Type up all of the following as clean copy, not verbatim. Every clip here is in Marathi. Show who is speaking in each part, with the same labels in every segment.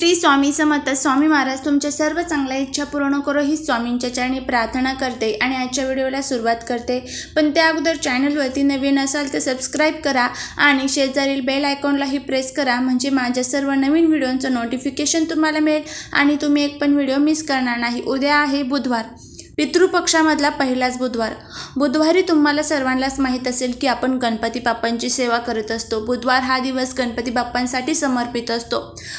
Speaker 1: श्री स्वामी समर्थ. स्वामी महाराज तुमच्या सर्व चांगल्या इच्छा पूर्ण करो ही स्वामींच्या चरणी प्रार्थना करते आणि आजच्या व्हिडिओला सुरुवात करते. पण त्या अगोदर चॅनलवरती नवीन असाल तर सबस्क्राईब करा आणि शेजारील बेल आयकॉनलाही प्रेस करा, म्हणजे माझ्या सर्व नवीन व्हिडिओंचं नोटिफिकेशन तुम्हाला मिळेल आणि तुम्ही एक पण व्हिडिओ मिस करणार नाही. उद्या आहे बुधवार, पितृपक्षामधला पहिलाच बुधवार. बुधवारी तुम्हाला सर्वांनाच माहीत असेल की आपण गणपती बाप्पांची सेवा करत असतो. बुधवार हा दिवस गणपती बाप्पांसाठी समर्पित असतो.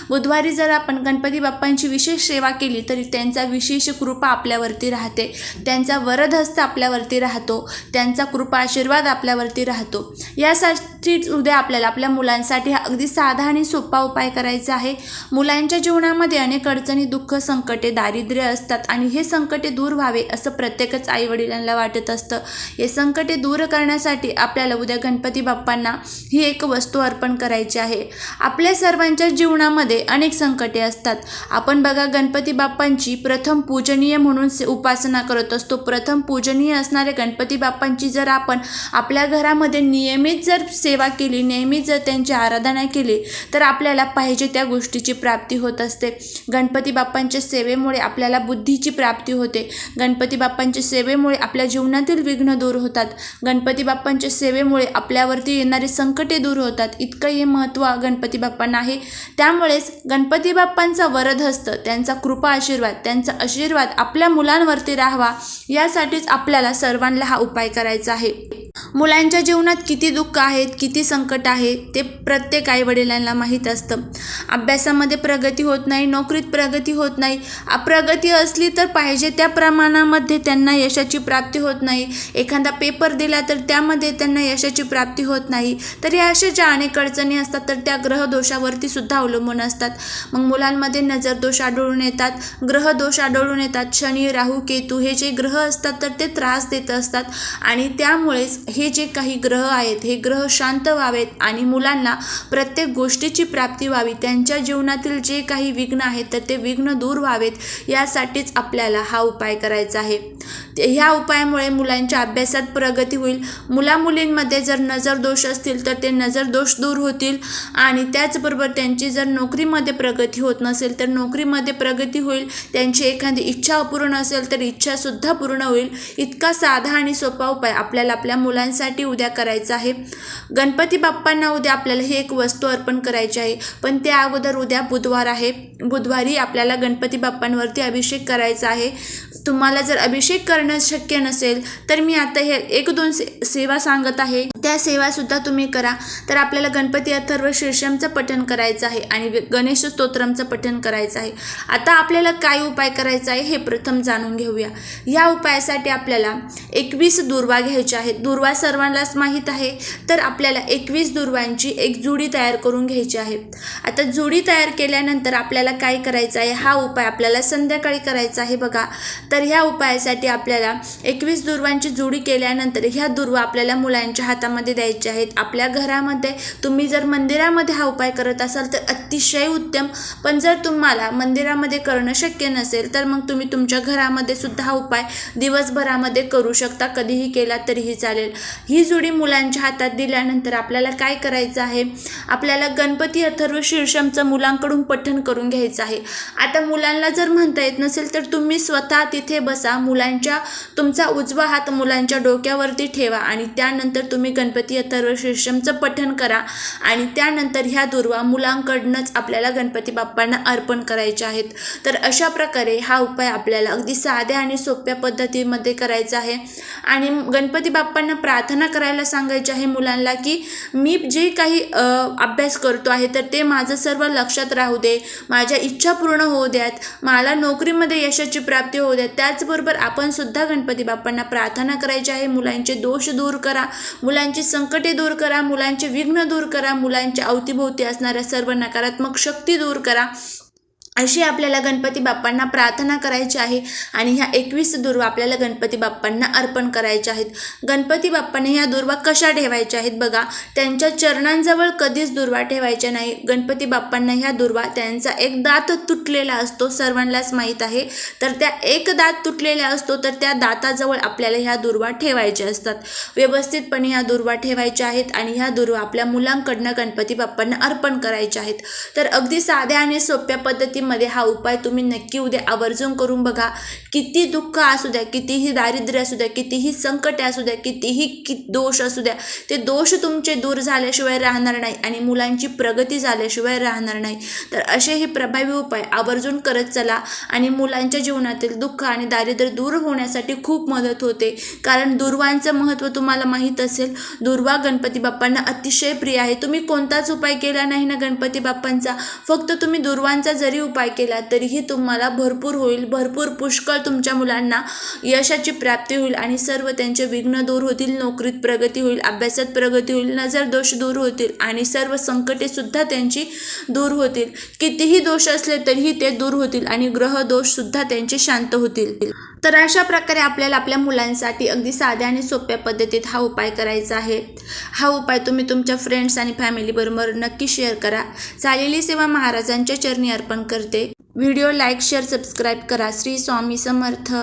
Speaker 1: बुधवारी जर आपण गणपती बाप्पांची विशेष सेवा केली तरी त्यांचा विशेष कृपा आपल्यावरती राहते, त्यांचा वरदहस्त आपल्यावरती राहतो, त्यांचा कृपा आशीर्वाद आपल्यावरती राहतो. यासाठी उद्या आपल्याला आपल्या मुलांसाठी हा अगदी साधा आणि सोपा उपाय करायचा आहे. मुलांच्या जीवनामध्ये अनेक अडचणी, दुःख, संकटे, दारिद्र्य असतात आणि हे संकटे दूर व्हावे असं प्रत्येकच आईवडिलांना वाटत असतं. हे संकटे दूर करण्यासाठी आपल्याला उद्या गणपती बाप्पांना ही एक वस्तू अर्पण करायची आहे. आपल्या सर्वांच्या जीवनामध्ये अनेक संकटे असतात. आपण बघा, गणपती बाप्पांची प्रथम पूजनीय म्हणून उपासना करत असतो. प्रथम पूजनीय असणाऱ्या गणपती बाप्पांची जर आपण आपल्या घरामध्ये नियमित जर सेवा केली, नियमित जर त्यांची आराधना केली तर आपल्याला पाहिजे त्या गोष्टीची प्राप्ती होत असते. गणपती बाप्पांच्या सेवेमुळे आपल्याला बुद्धीची प्राप्ती होते. गणपती बाप्पांच्या सेवेमुळे आपल्या जीवनातील विघ्न दूर होतात. गणपती बाप्पांच्या सेवेमुळे आपल्यावरती येणारे संकटे दूर होतात. इतकं हे महत्त्व गणपती बाप्पांना आहे. त्यामुळेच गणपती बाप्पांचा वरदहस्त, त्यांचा कृपा आशीर्वाद, त्यांचा आशीर्वाद आपल्या मुलांवरती राहावा, यासाठीच आपल्याला सर्वांना हा उपाय करायचा आहे. मुलांच्या जीवनात किती दुःख आहेत, किती संकट आहे ते प्रत्येक आईवडिलांना माहीत असतं. अभ्यासामध्ये प्रगती होत नाही, नोकरीत प्रगती होत नाही, प्रगती असली तर पाहिजे त्या प्रमाणामध्ये त्यांना यशाची प्राप्ती होत नाही. एखादा पेपर दिला तर त्यामध्ये त्यांना यशाची प्राप्ती होत नाही. तर या अशा ज्या अनेक अडचणी असतात तर त्या ग्रहदोषावरती सुद्धा अवलंबून असतात. मग मुलांमध्ये नजरदोष आढळून येतात, ग्रहदोष आढळून येतात. शनी, राहू, केतू हे जे ग्रह असतात तर ते त्रास देत असतात आणि त्यामुळेच हे जे काही ग्रह आहेत हे ग्रह शांत व्हावेत आणि मुलांना प्रत्येक गोष्टीची प्राप्ती व्हावी, त्यांच्या जीवनातील जे काही विघ्न आहेत तर ते विघ्न दूर व्हावेत, यासाठीच आपल्याला हा उपाय करायचा आहे. ह्या उपायामुळे मुलांच्या अभ्यासात प्रगती होईल. मुलामुलींमध्ये जर नजरदोष असतील तर ते नजरदोष दूर होतील आणि त्याचबरोबर त्यांची जर नोकरीमध्ये प्रगती होत नसेल तर नोकरीमध्ये प्रगती होईल. त्यांची एखादी इच्छा अपूर्ण असेल तर इच्छासुद्धा पूर्ण होईल. इतका साधा आणि सोपा उपाय आपल्याला आपल्या मुलांसाठी उद्या करायचा आहे. गणपती बाप्पांना उद्या आपल्याला ही एक वस्तू अर्पण करायची आहे. पण त्या अगोदर उद्या बुधवार आहे. बुधवारी आपल्याला गणपती बाप्पांवरती अभिषेक करायचा आहे. तुम्हाला जर अभिषेक करणं शक्य नसेल तर मी आता हे 1-2 सेवा सांगत आहे, त्या सेवासुद्धा तुम्ही करा. तर आपल्याला गणपती अथर्व शीर्षमचं पठण करायचं आहे आणि गणेश स्तोत्रमचं पठण करायचं आहे. आता आपल्याला काय उपाय करायचा आहे हे प्रथम जाणून घेऊया. या उपायासाठी आपल्याला 21 दुर्वा घ्यायच्या आहेत. दुर्वा सर्वांनाच माहीत आहे, तर आपल्याला 21 दुर्वांची एक जोडी तयार करून घ्यायची आहे. आता जोडी तयार केल्यानंतर आपल्याला काय करायचं आहे, हा उपाय आपल्याला संध्याकाळी करायचा आहे बघा. तर ह्या उपायासाठी आपल्याला 21 दुर्वांची जोडी केल्यानंतर ह्या दुर्वा आपल्याला मुलांच्या हातामध्ये द्यायच्या आहेत. आपल्या घरामध्ये तुम्ही जर मंदिरामध्ये हा उपाय करत असाल तर अतिशय उत्तम, पण जर तुम्हाला मंदिरामध्ये करणं शक्य नसेल तर मग तुम्ही तुमच्या घरामध्ये सुद्धा हा उपाय दिवसभरामध्ये करू शकता, कधीही केला तरीही चालेल. ही जोडी मुलांच्या हातात दिल्यानंतर आपल्याला काय करायचं आहे, आपल्याला गणपती अथर्व शीर्षमचं मुलांकडून पठण करून घ्यायचं आहे. आता मुलांना जर म्हणता येत नसेल तर तुम्ही स्वतः तिथे बसा, तुमचा उजवा हात मुलांच्या डोक्यावरती ठेवा आणि त्यानंतर तुम्ही गणपती अथर्व शीर्षमचं पठण करा आणि त्यानंतर ह्या दुर्वा मुलांकडूनच आपल्याला गणपती बाप्पांना अर्पण करायचे आहेत. तर अशा प्रकारे हा उपाय आपल्याला अगदी साध्या आणि सोप्या पद्धतीमध्ये करायचा आहे आणि गणपती बाप्पांना प्रार्थना करायला सांगायची आहे मुलांना की मी जे काही अभ्यास करतो आहे तर ते माझं सर्व लक्षात राहू दे, माझ्या इच्छा पूर्ण होऊ द्यात, मला नोकरीमध्ये यशाची प्राप्ती होऊ द्यात. त्याचबरोबर आपण सुद्धा गणपती बाप्पांना प्रार्थना करायची आहे, मुलांचे दोष दूर करा, मुलांची संकटे दूर करा, मुलांचे विघ्न दूर करा, मुलांच्या अवतीभोवती असणाऱ्या सर्व नकारात्मक शक्ती दूर करा. अशी आपल्याला गणपती बाप्पांना प्रार्थना करायची आहे आणि ह्या 21 दुर्वा आपल्याला गणपती बाप्पांना अर्पण करायच्या आहेत. गणपती बाप्पांना ह्या दुर्वा कशा ठेवायच्या आहेत बघा, त्यांच्या चरणांजवळ कधीच दुर्वा ठेवायच्या नाही. गणपती बाप्पांना ह्या दुर्वा, त्यांचा एक दात तुटलेला असतो, सर्वांनाच माहीत आहे. तर त्या एक दात तुटलेला असतो, तर त्या दाताजवळ आपल्याला ह्या दुर्वा ठेवायच्या असतात. व्यवस्थितपणे ह्या दुर्वा ठेवायच्या आहेत आणि ह्या दुर्वा आपल्या मुलांकडनं गणपती बाप्पांना अर्पण करायच्या आहेत. तर अगदी साध्या आणि सोप्या पद्धतीमध्ये हा उपाय तुम्ही नक्की उद्या आवर्जून करून बघा. किती दुःख असू द्या, कितीही दारिद्र्य असू द्या, कितीही संकटे असू द्या, कितीही दोष असू द्या, ते दोष तुमचे दूर झाल्याशिवाय राहणार नाही आणि मुलांची प्रगती झाल्याशिवाय राहणार नाही. तर असे हे प्रभावी उपाय आवर्जून करत चला आणि मुलांच्या जीवनातील दुःख आणि दारिद्र्य दूर होण्यासाठी खूप मदत होते. कारण दुर्वांचं महत्त्व तुम्हाला माहीत असेल. दुर्वा गणपती बाप्पांना अतिशय प्रिय आहे. तुम्ही कोणताच उपाय केला नाही ना गणपती बाप्पांचा, फक्त तुम्ही दुर्वांचा जरी उपाय केला तरीही तुम्हाला भरपूर होईल, भरपूर पुष्कळ तुमच्या मुलांना यशाची प्राप्ती होईल आणि सर्व त्यांचे विघ्न दूर होतील, नोकरीत प्रगती होईल, अभ्यासात प्रगती होईल, नजर दोष दूर होतील आणि सर्व संकटे सुद्धा त्यांची दूर होतील. कितीही दोष असले तरीही ते दूर होतील आणि ग्रह दोष सुद्धा त्यांचे शांत होतील. तर अशा प्रकारे आपल्याला आपल्या मुलांसाठी अगदी साध्या आणि सोप्या पद्धतीत हा उपाय करायचा आहे. हा उपाय तुम्ही तुमच्या फ्रेंड्स आणि फॅमिलीबरोबर नक्की शेअर करा. झालेली सेवा महाराजांच्या चरणी अर्पण करते. व्हिडिओ लाईक, शेअर, सबस्क्राईब करा. श्री स्वामी समर्थ.